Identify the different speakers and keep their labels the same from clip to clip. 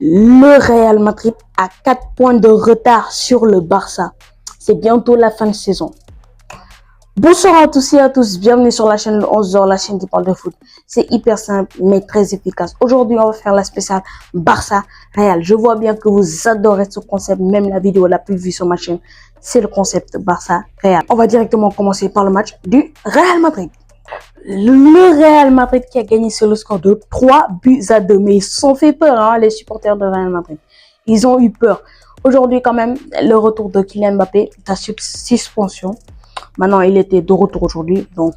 Speaker 1: Le Real Madrid a 4 points de retard sur le Barça. C'est bientôt la fin de saison. Bonsoir à tous et à tous, bienvenue sur la chaîne de 11h, la chaîne qui parle de foot. C'est hyper simple mais très efficace. Aujourd'hui, on va faire la spéciale Barça Real. Je vois bien que vous adorez ce concept, même la vidéo la plus vue sur ma chaîne, c'est le concept Barça Real. On va directement commencer par le match du Real Madrid. Le Real Madrid qui a gagné sur le score de 3-2. Mais ils se sont fait peur, hein, les supporters de Real Madrid. Ils ont eu peur. Aujourd'hui, quand même, le retour de Kylian Mbappé, la suspension. Maintenant, il était de retour aujourd'hui. Donc,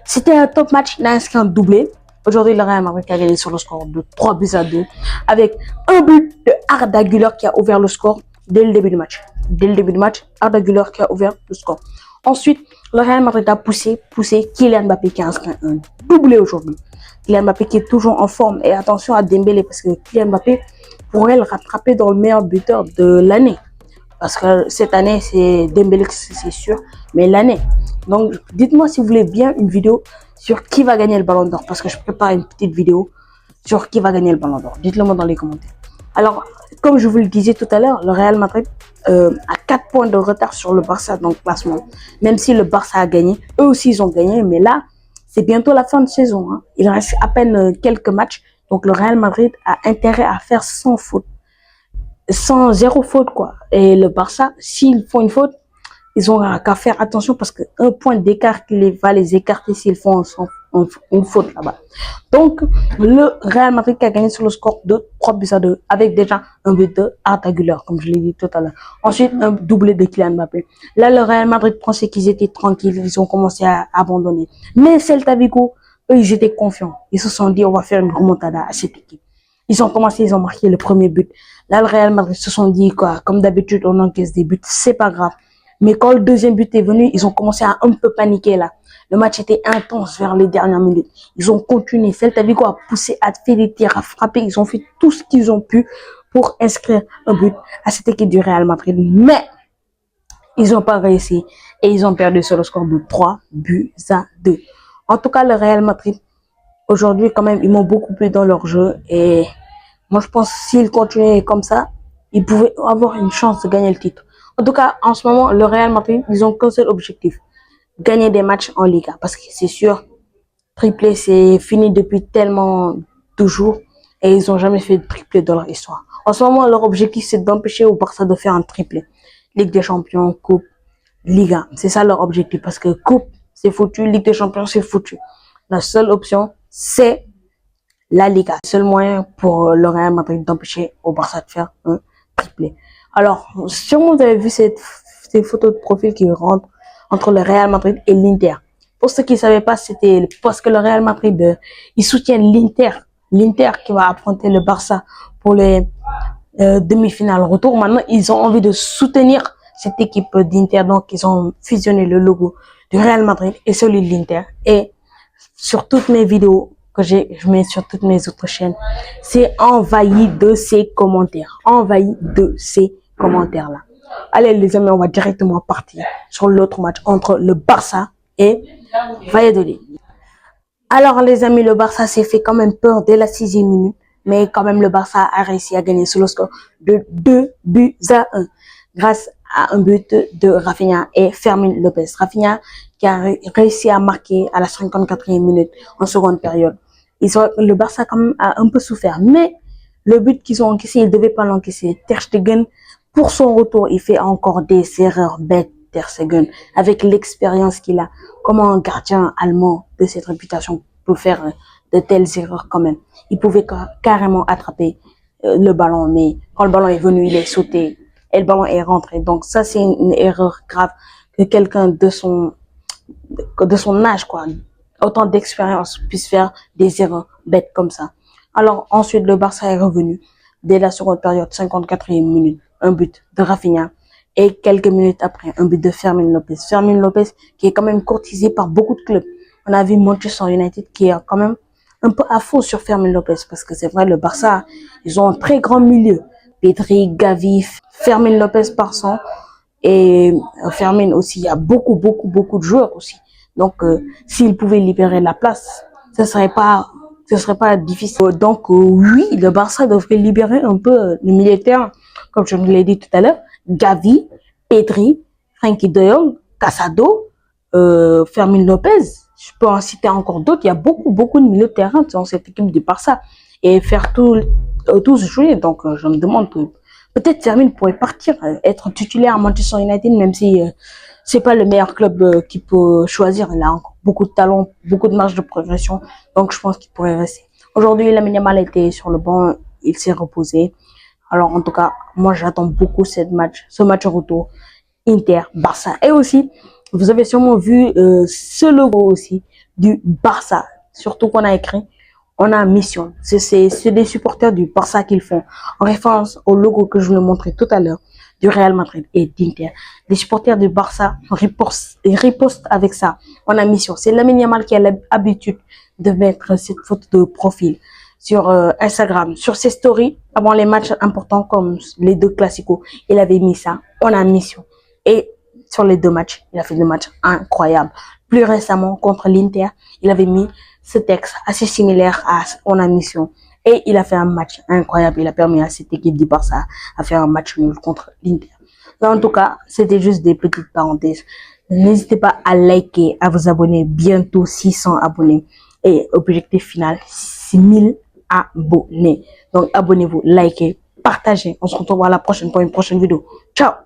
Speaker 1: c'était un top match. Il a inscrit un doublé. Aujourd'hui, le Real Madrid a gagné sur le score de 3-2. Avec un but de Arda Güler qui a ouvert le score dès le début du match. Dès le début du match, Arda Güler qui a ouvert le score. Ensuite, le Real Madrid a poussé Kylian Mbappé qui a inscrit un doublé aujourd'hui. Kylian Mbappé qui est toujours en forme. Et attention à Dembélé parce que Kylian Mbappé pourrait le rattraper dans le meilleur buteur de l'année. Parce que cette année, c'est Dembélé, c'est sûr, mais l'année. Donc, dites-moi si vous voulez bien une vidéo sur qui va gagner le Ballon d'Or. Parce que je prépare une petite vidéo sur qui va gagner le Ballon d'Or. Dites-le moi dans les commentaires. Alors, comme je vous le disais tout à l'heure, le Real Madrid a 4 points de retard sur le Barça dans le classement. Même si le Barça a gagné, eux aussi ils ont gagné. Mais là, c'est bientôt la fin de saison. Hein. Il reste à peine quelques matchs. Donc, le Real Madrid a intérêt à faire sans faute. Sans zéro faute, quoi. Et le Barça, s'ils font une faute, ils ont qu'à faire attention parce qu'un point d'écart va les écarter s'ils font une faute là-bas. Donc, le Real Madrid qui a gagné sur le score de 3-2 avec déjà un but de Arda Güler, comme je l'ai dit tout à l'heure. Ensuite, un doublé de Kylian Mbappé. Là, le Real Madrid pensait qu'ils étaient tranquilles, ils ont commencé à abandonner. Mais Celta Vigo, eux, ils étaient confiants. Ils se sont dit, on va faire une remontada à cette équipe. Ils ont commencé, ils ont marqué le premier but. Là, le Real Madrid se sont dit, quoi, comme d'habitude, on encaisse des buts, c'est pas grave. Mais quand le deuxième but est venu, ils ont commencé à un peu paniquer, là. Le match était intense vers les dernières minutes. Ils ont continué. Celta Vigo a poussé, a fait des tirs, a frappé. Ils ont fait tout ce qu'ils ont pu pour inscrire un but à cette équipe du Real Madrid. Mais, ils n'ont pas réussi. Et ils ont perdu sur le score de 3-2. En tout cas, le Real Madrid, aujourd'hui, quand même, ils m'ont beaucoup plu dans leur jeu. Et moi, je pense que s'ils continuaient comme ça, ils pouvaient avoir une chance de gagner le titre. En tout cas, en ce moment, le Real Madrid, ils ont qu'un seul objectif. Gagner des matchs en Liga. Parce que c'est sûr, triplé, c'est fini depuis tellement de jours. Et ils n'ont jamais fait de triplé dans leur histoire. En ce moment, leur objectif, c'est d'empêcher au Barça de faire un triplé. Ligue des Champions, Coupe, Liga. C'est ça leur objectif. Parce que Coupe, c'est foutu. Ligue des Champions, c'est foutu. La seule option, c'est la Liga. Seul moyen pour le Real Madrid d'empêcher au Barça de faire un triplé. Alors, sûrement vous avez vu ces photos de profil qui rentrent entre le Real Madrid et l'Inter. Pour ceux qui ne savaient pas, c'était parce que le Real Madrid, ils soutiennent l'Inter. L'Inter qui va affronter le Barça pour les demi-finales retour. Maintenant, ils ont envie de soutenir cette équipe d'Inter. Donc, ils ont fusionné le logo du Real Madrid et celui de l'Inter. Et sur toutes mes vidéos que je mets sur toutes mes autres chaînes, c'est envahi de ces commentaires. Envahi de ces commentaires-là. Allez les amis, on va directement partir sur l'autre match entre le Barça et Valladolid. Alors les amis, le Barça s'est fait quand même peur dès la 6e minute. Mais quand même, le Barça a réussi à gagner sur le score de 2-1. Grâce à un but de Rafinha et Fermin Lopez. Rafinha qui a réussi à marquer à la 54e minute en seconde période. Le Barça quand même a un peu souffert. Mais le but qu'ils ont encaissé, ils ne devaient pas l'encaisser. Ter Stegen, pour son retour, il fait encore des erreurs bêtes. Ter Stegen, avec l'expérience qu'il a. Comment un gardien allemand de cette réputation peut faire de telles erreurs quand même. Il pouvait carrément attraper le ballon. Mais quand le ballon est venu, il est sauté. Et le ballon est rentré. Donc ça, c'est une erreur grave que quelqu'un de son âge, quoi, autant d'expérience, puisse faire des erreurs bêtes comme ça. Alors ensuite, le Barça est revenu dès la seconde période, 54e minute, un but de Rafinha. Et quelques minutes après, un but de Fermin Lopez. Fermin Lopez qui est quand même courtisé par beaucoup de clubs. On a vu Manchester United qui est quand même un peu à faux sur Fermin Lopez. Parce que c'est vrai, le Barça, ils ont un très grand milieu. Pedri, Gavi, Fermin Lopez par son. Et Fermin aussi, il y a beaucoup de joueurs aussi. Donc, s'ils pouvaient libérer la place, ce serait pas ce serait pas difficile. Donc, oui, le Barça devrait libérer un peu le milieu de terrain, comme je vous l'ai dit tout à l'heure. Gavi, Pedri, Frenkie de Jong, Casado, Fermin Lopez. Je peux en citer encore d'autres. Il y a beaucoup de milieux de terrain dans cette équipe du Barça et faire tous jouer. Donc, je me demande peut-être Fermin pourrait partir, être titulaire à Manchester United, même si c'est pas le meilleur club qu'il peut choisir. Il a encore beaucoup de talent, beaucoup de marge de progression. Donc, je pense qu'il pourrait rester. Aujourd'hui, Lamine Yamal était sur le banc. Il s'est reposé. Alors, en tout cas, moi, j'attends beaucoup ce match retour Inter-Barça. Et aussi, vous avez sûrement vu ce logo aussi du Barça. Surtout qu'on a écrit, on a mission. C'est des supporters du Barça qu'ils font. En référence au logo que je vous ai montré tout à l'heure du Real Madrid et d'Inter. Les supporters du Barça ripostent avec ça. On a mission. C'est Lamine Yamal qui a l'habitude de mettre cette photo de profil sur Instagram, sur ses stories, avant les matchs importants comme les deux classicos. Il avait mis ça. On a mission. Et sur les deux matchs, il a fait des matchs incroyables. Plus récemment, contre l'Inter, il avait mis ce texte assez similaire à On a mission. Et il a fait un match incroyable. Il a permis à cette équipe du Barça à faire un match nul contre l'Inter. En tout cas, c'était juste des petites parenthèses. N'hésitez pas à liker, à vous abonner. Bientôt 600 abonnés. Et objectif final, 6000 abonnés. Donc, abonnez-vous, likez, partagez. On se retrouve à la prochaine pour une prochaine vidéo. Ciao!